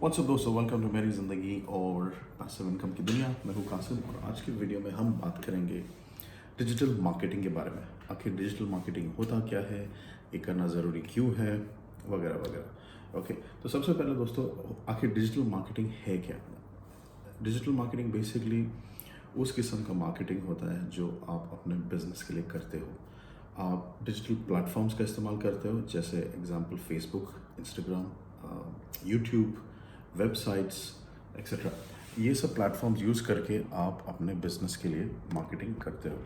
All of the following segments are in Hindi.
व्हाट्सअप दोस्तों, वेलकम टू मेरी ज़िंदगी और पैसिव इनकम की दुनिया। मैं हूँ कासिम और आज की वीडियो में हम बात करेंगे डिजिटल मार्केटिंग के बारे में। आखिर डिजिटल मार्केटिंग होता क्या है, ये करना ज़रूरी क्यों है, वगैरह वगैरह। ओके, तो सबसे पहले दोस्तों, आखिर डिजिटल मार्केटिंग है क्या? डिजिटल मार्केटिंग बेसिकली उस किस्म का मार्केटिंग होता है जो आप अपने बिजनेस के लिए करते हो। आप डिजिटल प्लेटफॉर्म्स का इस्तेमाल करते हो, जैसे example Facebook, Instagram, YouTube, websites etcetera. ये सब प्लेटफॉर्म्स यूज़ करके आप अपने बिजनेस के लिए मार्केटिंग करते हो।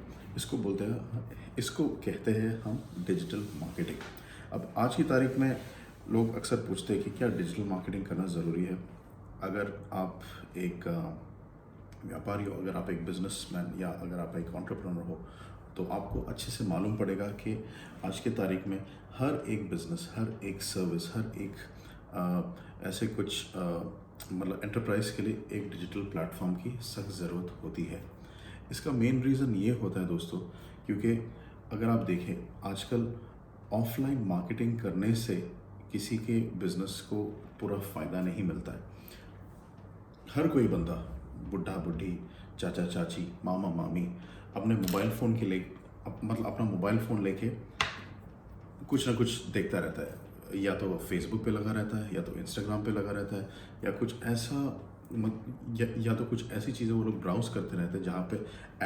इसको कहते हैं हम डिजिटल मार्केटिंग। अब आज की तारीख में लोग अक्सर पूछते हैं कि क्या डिजिटल मार्केटिंग करना ज़रूरी है। अगर आप एक व्यापारी हो, अगर आप एक बिजनेसमैन या अगर आप एक एंटरप्रेन्योर हो, तो आपको अच्छे से मालूम पड़ेगा कि आज की तारीख में हर एक बिजनेस, हर एक सर्विस, हर एक ऐसे कुछ मतलब एंटरप्राइज के लिए एक डिजिटल प्लेटफॉर्म की सख्त ज़रूरत होती है। इसका मेन रीज़न ये होता है दोस्तों, क्योंकि अगर आप देखें आजकल ऑफलाइन मार्केटिंग करने से किसी के बिजनेस को पूरा फ़ायदा नहीं मिलता है। हर कोई बंदा, बुढ़ा बुढ़ी, चाचा चाची, मामा मामी, अपने मोबाइल फ़ोन के लिए मतलब अपना मोबाइल फ़ोन लेके कुछ ना कुछ देखता रहता है। या तो फेसबुक पे लगा रहता है, या तो इंस्टाग्राम पे लगा रहता है, या कुछ ऐसा या तो कुछ ऐसी चीज़ें वो लोग ब्राउज़ करते रहते हैं जहाँ पे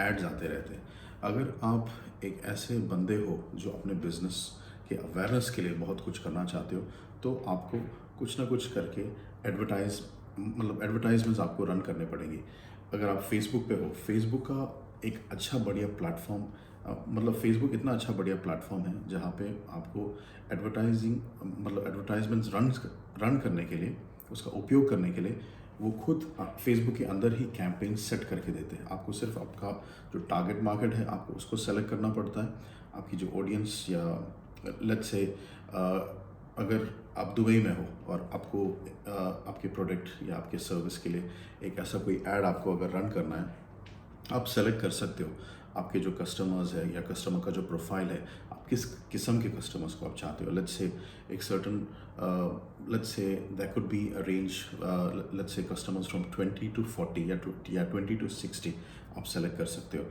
एड्स आते रहते हैं। अगर आप एक ऐसे बंदे हो जो अपने बिजनेस के अवेयरनेस के लिए बहुत कुछ करना चाहते हो, तो आपको कुछ ना कुछ करके एडवर्टाइजमेंट्स आपको रन करने पड़ेंगी। अगर आप फेसबुक पे हो, फेसबुक का एक अच्छा बढ़िया प्लेटफॉर्म, मतलब फेसबुक इतना अच्छा बढ़िया प्लेटफॉर्म है जहाँ पे आपको एडवर्टाइजमेंट्स रन करने के लिए, उसका उपयोग करने के लिए वो खुद फेसबुक के अंदर ही कैंपेन सेट करके देते हैं। आपको सिर्फ आपका जो टारगेट मार्केट है, आपको उसको सेलेक्ट करना पड़ता है। आपकी जो ऑडियंस, या लेट्स से अगर आप दुबई में हो और आपको आपके प्रोडक्ट या आपके सर्विस के लिए एक ऐसा कोई ऐड आपको अगर रन करना है, आप सेलेक्ट कर सकते हो आपके जो कस्टमर्स है या कस्टमर का जो प्रोफाइल है, आप किस किस्म के कस्टमर्स को आप चाहते हो। लेट्स से एक certain let's say that could be a range, let's say customers from 20 to 40 या 20 to 60 आप सेलेक्ट कर सकते हो।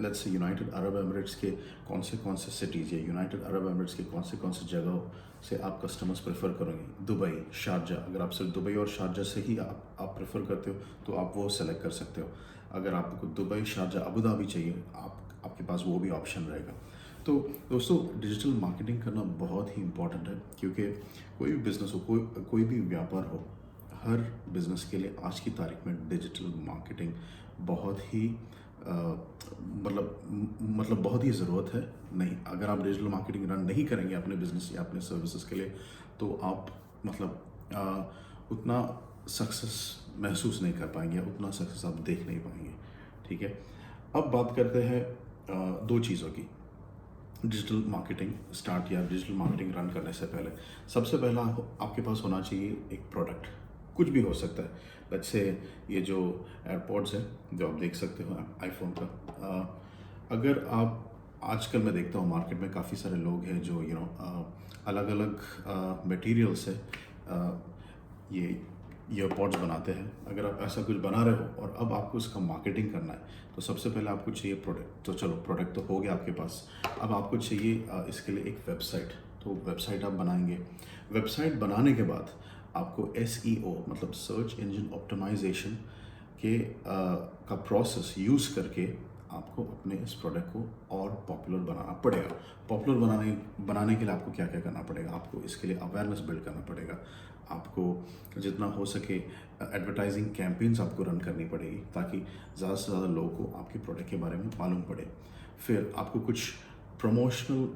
Let's say United Arab Emirates के कौन से सिटीज़ या यूनाइटेड अरब एमिरेट्स के कौन से जगहों से आप कस्टमर्स प्रेफर करोगे। दुबई, शारजा, अगर आप सिर्फ दुबई और शारजा से ही आप प्रेफर करते हो तो आप वो सेलेक्ट कर सकते हो। अगर आपको दुबई, शारजा, अबू धाबी चाहिए, आपके पास वो भी ऑप्शन रहेगा। तो दोस्तों, डिजिटल मार्केटिंग करना बहुत ही इम्पॉर्टेंट है, क्योंकि कोई भी बिज़नेस हो, कोई भी व्यापार हो, हर बिज़नेस के लिए आज की तारीख में डिजिटल मार्केटिंग बहुत ही बहुत ही ज़रूरत है। नहीं, अगर आप डिजिटल मार्केटिंग रन नहीं करेंगे अपने बिजनेस या अपने सर्विसेज के लिए, तो आप उतना सक्सेस महसूस नहीं कर पाएंगे, उतना सक्सेस आप देख नहीं पाएंगे। ठीक है, अब बात करते हैं दो चीज़ों की। डिजिटल मार्केटिंग स्टार्ट या डिजिटल मार्केटिंग रन करने से पहले सबसे पहला आपके पास होना चाहिए एक प्रोडक्ट। कुछ भी हो सकता है। लेट्स से ये जो एयरपॉड्स हैं जो आप देख सकते हो आईफोन का, अगर आप आजकल मैं देखता हूँ मार्केट में काफ़ी सारे लोग हैं जो अलग अलग मटेरियल से ये ईयरपॉड्स बनाते हैं। अगर आप ऐसा कुछ बना रहे हो और अब आपको इसका मार्केटिंग करना है, तो सबसे पहले आपको चाहिए प्रोडक्ट। तो चलो, प्रोडक्ट तो हो गया आपके पास, अब आपको चाहिए इसके लिए एक वेबसाइट। तो वेबसाइट आप बनाएंगे। वेबसाइट बनाने के बाद आपको SEO मतलब सर्च इंजन ऑप्टिमाइजेशन के का प्रोसेस यूज़ करके आपको अपने इस प्रोडक्ट को और पॉपुलर बनाना पड़ेगा। पॉपुलर बनाने के लिए आपको क्या क्या करना पड़ेगा? आपको इसके लिए अवेयरनेस बिल्ड करना पड़ेगा। आपको जितना हो सके एडवर्टाइजिंग कैंपेन्स आपको रन करनी पड़ेगी, ताकि ज़्यादा से ज़्यादा लोगों को आपके प्रोडक्ट के बारे में मालूम पड़े। फिर आपको कुछ प्रमोशनल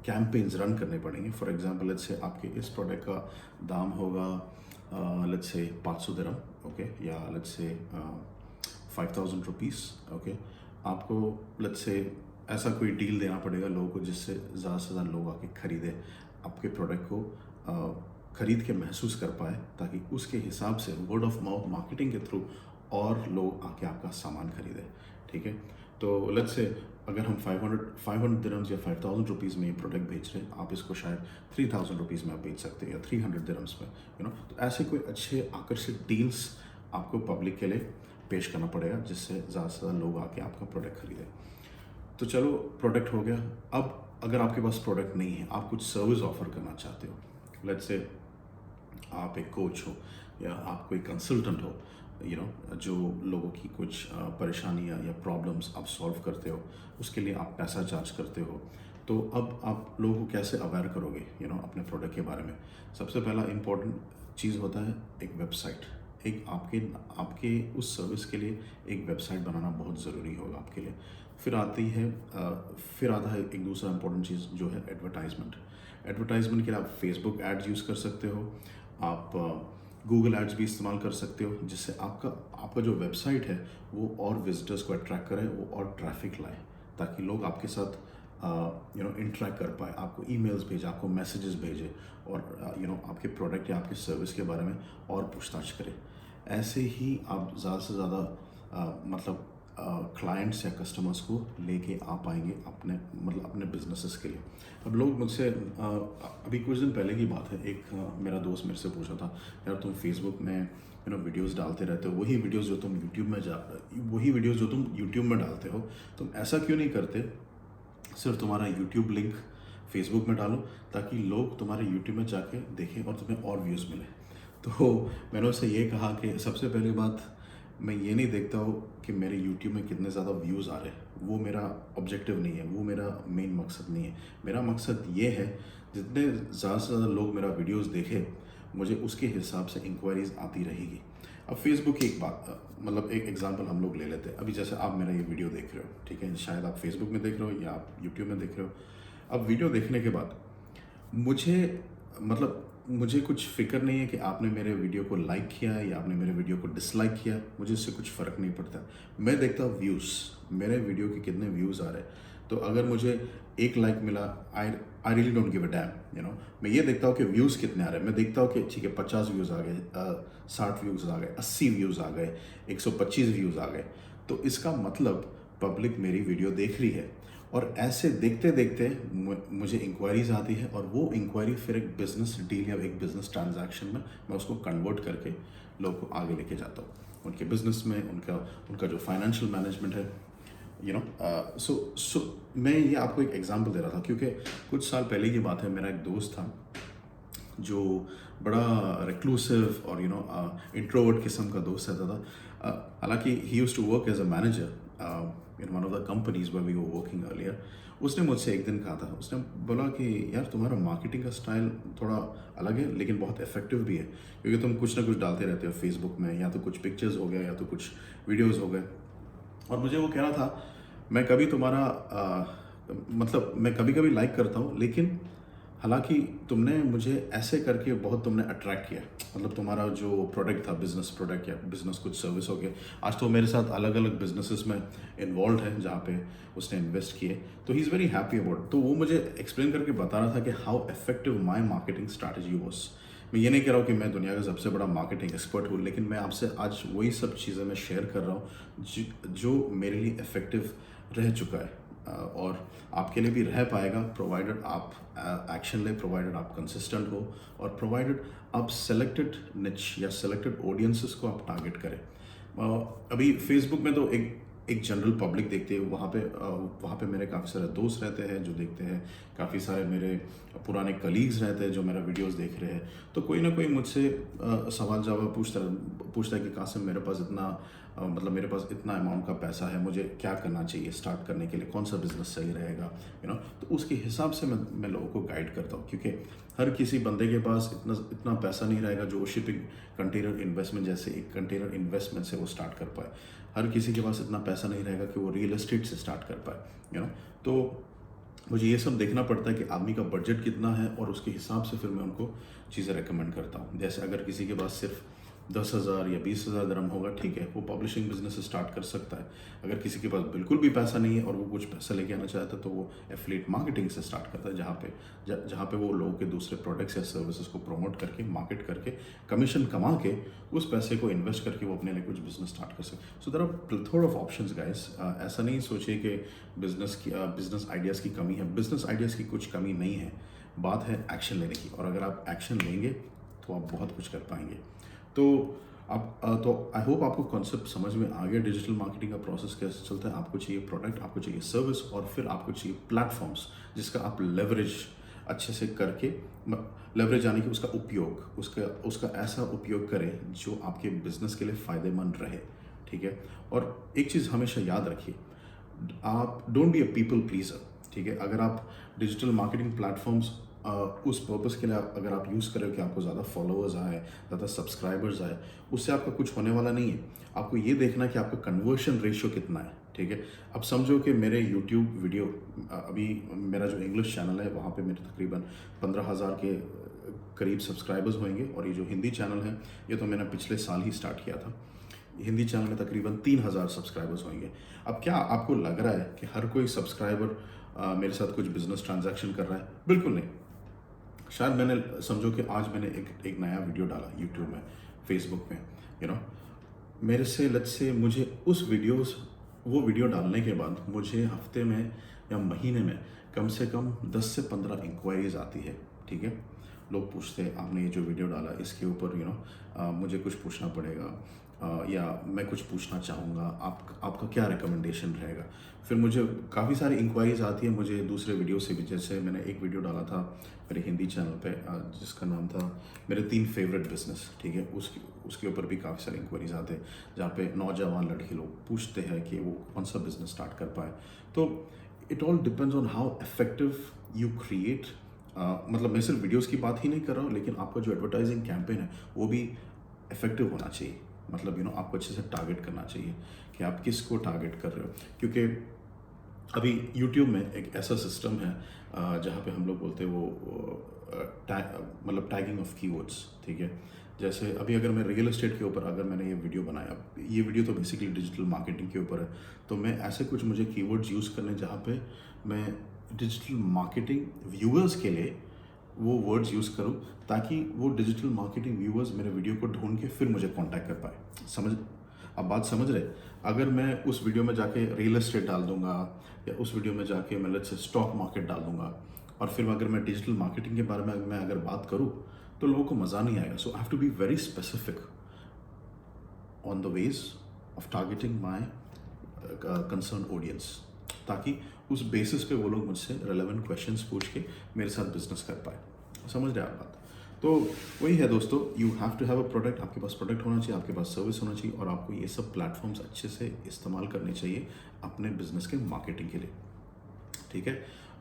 कैंपेन्स रन करने पड़ेंगे। फॉर एग्जांपल, लेट्स से आपके इस प्रोडक्ट का दाम होगा लेट्स से 500 दिरहम, ओके, या लेट्स से 5000 रुपीज़, ओके। आपको लेट्स से ऐसा कोई डील देना पड़ेगा लोगों को जिससे ज़्यादा से ज़्यादा लोग आके ख़रीदें आपके प्रोडक्ट को, ख़रीद के महसूस कर पाए, ताकि उसके हिसाब से वर्ड ऑफ माउथ मार्केटिंग के थ्रू और लोग आके आपका सामान खरीदें। ठीक है, तो लेट्स से अगर हम 500 दिरहम्स या 5000 रुपीज़ में ये प्रोडक्ट बेच रहे हैं, आप इसको शायद 3000 रुपीज़ में आप बेच सकते हैं या 300 दिरहम्स में, तो ऐसे कोई अच्छे आकर्षक डील्स आपको पब्लिक के लिए पेश करना पड़ेगा, जिससे ज़्यादा से ज़्यादा लोग आके आपका प्रोडक्ट खरीदें। तो चलो, प्रोडक्ट हो गया। अब अगर आपके पास प्रोडक्ट नहीं है, आप कुछ सर्विस ऑफर करना चाहते हो, लेट्स से आप एक कोच हो या आप कोई कंसल्टेंट हो, जो लोगों की कुछ परेशानियाँ या प्रॉब्लम्स आप सॉल्व करते हो, उसके लिए आप पैसा चार्ज करते हो। तो अब आप लोगों को कैसे अवेयर करोगे अपने प्रोडक्ट के बारे में? सबसे पहला इम्पोर्टेंट चीज़ होता है एक वेबसाइट। एक आपके उस सर्विस के लिए एक वेबसाइट बनाना बहुत ज़रूरी होगा आपके लिए। फिर आता है एक दूसरा इम्पोर्टेंट चीज़, जो है एडवर्टाइजमेंट। एडवर्टाइजमेंट के लिए आप फेसबुक एड्स यूज़ कर सकते हो, आप गूगल एड्स भी इस्तेमाल कर सकते हो, जिससे आपका जो वेबसाइट है वो और विजिटर्स को अट्रैक्ट करे, वो और ट्रैफिक लाए, ताकि लोग आपके साथ इंटरेक्ट कर पाए, आपको ईमेल्स भेजे, आपको मैसेजेस भेजे, और आपके प्रोडक्ट या आपके सर्विस के बारे में और पूछताछ करें। ऐसे ही आप ज़्यादा से ज़्यादा क्लाइंट्स या कस्टमर्स को लेके आ पाएंगे अपने बिजनेसेस के लिए। अब लोग मुझसे अभी कुछ दिन पहले की बात है, एक मेरा दोस्त मेरे से पूछा था, यार तुम फेसबुक में वीडियोस डालते रहते हो, वही वीडियोस जो तुम यूट्यूब में डालते हो, तुम ऐसा क्यों नहीं करते, सिर्फ तुम्हारा यूट्यूब लिंक फेसबुक में डालो, ताकि लोग तुम्हारे यूट्यूब में जाके देखें और तुम्हें और व्यूज़ मिले। तो मैंने उससे ये कहा कि सबसे पहली बात, मैं ये नहीं देखता हूँ कि मेरे YouTube में कितने ज़्यादा व्यूज़ आ रहे हैं, वो मेरा ऑब्जेक्टिव नहीं है, वो मेरा मेन मकसद नहीं है। मेरा मकसद ये है, जितने ज़्यादा से ज़्यादा लोग मेरा वीडियोस देखें, मुझे उसके हिसाब से इंक्वायरीज़ आती रहेगी। अब फेसबुक की एक बात, एक एग्जांपल हम लोग ले लेते हैं। अभी जैसे आप मेरा ये वीडियो देख रहे हो, ठीक है, शायद आप फेसबुक में देख रहे हो या आप यूट्यूब में देख रहे हो। अब वीडियो देखने के बाद मुझे कुछ फिक्र नहीं है कि आपने मेरे वीडियो को लाइक किया है या आपने मेरे वीडियो को डिसलाइक किया, मुझे इससे कुछ फ़र्क नहीं पड़ता। मैं देखता हूँ व्यूज़, मेरे वीडियो के कितने व्यूज़ आ रहे हैं। तो अगर मुझे 1 लाइक मिला, I really don't give a dam, मैं ये देखता हूँ कि व्यूज़ कितने आ रहे हैं। मैं देखता हूँ कि ठीक है, 50 व्यूज़ आ गए, 60 व्यूज़ आ गए, 80 व्यूज़ आ गए, 125 व्यूज़ आ गए, तो इसका मतलब पब्लिक मेरी वीडियो देख रही है। और ऐसे देखते देखते मुझे इंक्वायरीज आती है, और वो इंक्वायरी फिर एक बिज़नेस डील या एक बिज़नेस ट्रांजैक्शन में मैं उसको कन्वर्ट करके लोगों को आगे लेके जाता हूँ, उनके बिज़नेस में, उनका जो फाइनेंशियल मैनेजमेंट है, सो मैं ये आपको एक एग्जांपल दे रहा था, क्योंकि कुछ साल पहले की बात है। मेरा एक दोस्त था जो बड़ा रिक्लूसिव और इंट्रोवर्ट किस्म का दोस्त रहता था। हालांकि he used to work as a manager in one of the companies where we were working earlier. उसने मुझसे एक दिन कहा था, उसने बोला कि यार तुम्हारा मार्केटिंग का स्टाइल थोड़ा अलग है, लेकिन बहुत इफेक्टिव भी है, क्योंकि तुम कुछ ना कुछ डालते रहते हो फेसबुक में, या तो कुछ पिक्चर्स हो गए या तो कुछ वीडियोज़ हो गए। और मुझे वो कह रहा था, मैं कभी मैं कभी कभी लाइक करता हूँ, लेकिन हालांकि तुमने मुझे ऐसे करके बहुत तुमने अट्रैक्ट किया, तुम्हारा जो प्रोडक्ट था, बिजनेस प्रोडक्ट या बिजनेस कुछ सर्विस हो गया, आज तो मेरे साथ अलग अलग बिजनेसेस में इन्वॉल्व है जहाँ पे उसने इन्वेस्ट किए। तो he is very happy about. तो वो मुझे एक्सप्लेन करके बता रहा था कि how effective my marketing strategy was. मैं ये नहीं कह रहा हूँ कि मैं दुनिया का सबसे बड़ा मार्केटिंग एक्सपर्ट हूँ, लेकिन मैं आपसे आज वही सब चीज़ें मैं शेयर कर रहा हूँ जो मेरे लिए इफ़ेक्टिव रह चुका है, और आपके लिए भी रह पाएगा, प्रोवाइडेड आप एक्शन ले, प्रोवाइडेड आप कंसिस्टेंट हो, और प्रोवाइडेड आप सेलेक्टेड निच या सेलेक्टेड ऑडियंसेस को आप टारगेट करें। अभी फेसबुक में तो एक जनरल पब्लिक देखते हैं, वहाँ पे मेरे काफ़ी सारे दोस्त रहते हैं जो देखते हैं, काफ़ी सारे मेरे पुराने कलीग्स रहते हैं जो मेरा वीडियोस देख रहे हैं। तो कोई ना कोई मुझसे सवाल जवाब पूछता है कि कासिम, मेरे पास इतना अमाउंट का पैसा है, मुझे क्या करना चाहिए स्टार्ट करने के लिए, कौन सा बिजनेस सही रहेगा, तो उसके हिसाब से मैं लोगों को गाइड करता हूँ, क्योंकि हर किसी बंदे के पास इतना पैसा नहीं रहेगा जो शिपिंग कंटेनर इन्वेस्टमेंट जैसे एक कंटेनर इन्वेस्टमेंट से वो स्टार्ट कर पाए। हर किसी के पास इतना पैसा नहीं रहेगा कि वो रियल एस्टेट से स्टार्ट कर पाए, तो मुझे ये सब देखना पड़ता है कि आदमी का बजट कितना है, और उसके हिसाब से फिर मैं उनको चीज़ें रेकमेंड करता हूँ। जैसे अगर किसी के पास सिर्फ 10,000 या 20,000 दिरहम होगा, ठीक है, वो पब्लिशिंग बिजनेस स्टार्ट कर सकता है। अगर किसी के पास बिल्कुल भी पैसा नहीं है और वो कुछ पैसा लेके आना चाहता है तो वो एफिलिएट मार्केटिंग से स्टार्ट करता है, जहाँ पे वो लोगों के दूसरे प्रोडक्ट्स या सर्विसेज को प्रमोट करके, मार्केट करके, कमीशन कमा के उस पैसे को इन्वेस्ट करके वो अपने लिए कुछ बिजनेस स्टार्ट कर सकते। So there are plethora of options guys. ऐसा नहीं सोचिए कि बिजनेस आइडियाज़ की कमी है। बिजनेस आइडियाज़ की कुछ कमी नहीं है, बात है एक्शन लेने की। और अगर आप एक्शन लेंगे तो आप बहुत कुछ कर पाएंगे। तो आई होप आपको कॉन्सेप्ट समझ में आ गया। डिजिटल मार्केटिंग का प्रोसेस कैसे चलता है। आपको चाहिए प्रोडक्ट, आपको चाहिए सर्विस, और फिर आपको चाहिए प्लेटफॉर्म्स जिसका आप लेवरेज अच्छे से करके, लेवरेज यानी कि उसका उपयोग, उसका ऐसा उपयोग करें जो आपके बिजनेस के लिए फ़ायदेमंद रहे, ठीक है। और एक चीज़ हमेशा याद रखिए, आप don't be a people pleaser, ठीक है। अगर आप डिजिटल मार्केटिंग प्लेटफॉर्म्स उस पर्पस के लिए अगर आप यूज़ करें कि आपको ज़्यादा फॉलोअर्स आए, ज़्यादा सब्सक्राइबर्स आए, उससे आपका कुछ होने वाला नहीं है। आपको ये देखना है कि आपका कन्वर्शन रेशियो कितना है, ठीक है। अब समझो कि मेरे यूट्यूब वीडियो, अभी मेरा जो इंग्लिश चैनल है वहाँ पे मेरे तकरीबन 15,000 के करीब सब्सक्राइबर्स होंगे, और ये जो हिंदी चैनल है ये तो मैंने पिछले साल ही स्टार्ट किया था। हिंदी चैनल में तकरीबन 3,000 सब्सक्राइबर्स होंगे। अब क्या आपको लग रहा है कि हर कोई सब्सक्राइबर मेरे साथ कुछ बिजनेस ट्रांजैक्शन कर रहा है? बिल्कुल नहीं। शायद मैंने, समझो कि आज मैंने एक नया वीडियो डाला यूट्यूब में, फेसबुक में, मेरे से लेट्स से मुझे वो वीडियो डालने के बाद मुझे हफ्ते में या महीने में कम से कम 10 से 15 इंक्वायरीज आती है, ठीक है। लोग पूछते हैं आपने ये जो वीडियो डाला इसके ऊपर मुझे कुछ पूछना पड़ेगा, या मैं कुछ पूछना चाहूँगा, आपका क्या रिकमेंडेशन रहेगा। फिर मुझे काफ़ी सारी इंक्वायरीज आती है मुझे दूसरे वीडियो से भी। जैसे मैंने एक वीडियो डाला था मेरे हिंदी चैनल पे जिसका नाम था मेरे 3 फेवरेट बिजनेस, ठीक है। उसके ऊपर भी काफ़ी सारे इंक्वायरीज आते हैं जहाँ पे नौजवान लड़के लोग पूछते हैं कि वो कौन सा बिजनेस स्टार्ट कर पाए। तो it all depends on how effective you create. मतलब मैं सिर्फ वीडियोज़ की बात ही नहीं कर रहा हूँ, लेकिन आपका जो एडवर्टाइजिंग कैंपेन है वो भी इफेक्टिव होना चाहिए। मतलब आपको अच्छे से टारगेट करना चाहिए कि आप किसको टारगेट कर रहे हो। क्योंकि अभी YouTube में एक ऐसा सिस्टम है जहाँ पे हम लोग बोलते हैं मतलब टैगिंग ऑफ कीवर्ड्स, ठीक है। जैसे अभी अगर मैं रियल एस्टेट के ऊपर अगर मैंने ये वीडियो बनाया, ये वीडियो तो बेसिकली डिजिटल मार्केटिंग के ऊपर है, तो मैं ऐसे कुछ मुझे कीवर्ड्स यूज़ करने जहाँ पे मैं डिजिटल मार्केटिंग व्यूअर्स के लिए वो वर्ड्स यूज़ करूँ ताकि वो डिजिटल मार्केटिंग व्यूअर्स मेरे वीडियो को ढूंढ के फिर मुझे कांटेक्ट कर पाए। अब बात समझ रहे। अगर मैं उस वीडियो में जाके रियल एस्टेट डाल दूंगा, या उस वीडियो में जाके मैं लेट्स से स्टॉक मार्केट डाल दूंगा, और फिर अगर मैं डिजिटल मार्केटिंग के बारे में मैं अगर बात करूँ तो लोगों को मज़ा नहीं आएगा। So I have to be very specific on the ways of targeting my concern audience, ताकि उस बेसिस पे वो लोग मुझसे रेलेवेंट क्वेश्चंस पूछ के मेरे साथ बिजनेस कर पाए। समझ रहे आप बात? तो वही है दोस्तों, you have to have a product. आपके पास प्रोडक्ट होना चाहिए, आपके पास सर्विस होना चाहिए, और आपको ये सब प्लेटफॉर्म्स अच्छे से इस्तेमाल करने चाहिए अपने बिजनेस के मार्केटिंग के लिए, ठीक है।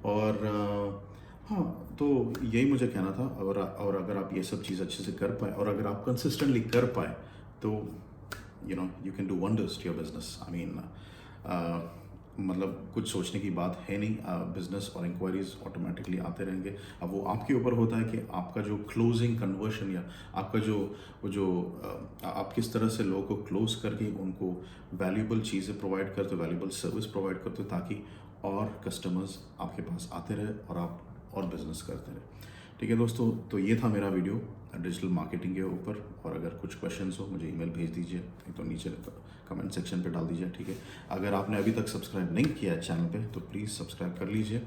और हाँ, तो यही मुझे कहना था। और अगर आप ये सब चीज़ अच्छे से कर पाए और अगर आप कंसिस्टेंटली कर पाए तो you can do wonders to your business. I mean मतलब कुछ सोचने की बात है नहीं, बिजनेस और इंक्वायरीज ऑटोमेटिकली आते रहेंगे। अब वो आपके ऊपर होता है कि आपका जो क्लोजिंग कन्वर्शन, या आपका आप किस तरह से लोगों को क्लोज करके उनको वैल्यूबल चीज़ें प्रोवाइड करते हो, वैल्यूबल सर्विस प्रोवाइड करते हो, ताकि और कस्टमर्स आपके पास आते रहे और आप और बिजनेस करते रहे। ठीक है दोस्तों, तो ये था मेरा वीडियो डिजिटल मार्केटिंग के ऊपर। और अगर कुछ क्वेश्चंस हो मुझे ईमेल भेज दीजिए, नहीं तो नीचे कमेंट सेक्शन पे डाल दीजिए, ठीक है। अगर आपने अभी तक सब्सक्राइब नहीं किया है चैनल पे तो प्लीज़ सब्सक्राइब कर लीजिए।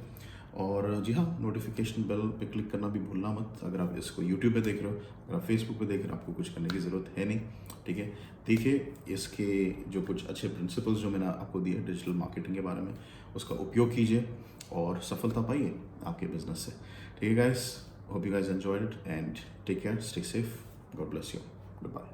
और जी हाँ, नोटिफिकेशन बेल पे क्लिक करना भी भूलना मत। अगर आप इसको यूट्यूब पे देख रहे हो, अगर आप फेसबुक पे देख रहे हो, आपको कुछ करने की ज़रूरत है नहीं, ठीक है। देखिए इसके जो कुछ अच्छे प्रिंसिपल्स जो मैंने आपको दिए डिजिटल मार्केटिंग के बारे में, उसका उपयोग कीजिए और सफलता पाइए आपके बिजनेस से। ठीक है guys, hope you guys enjoyed it and take care, stay safe, God bless you, goodbye.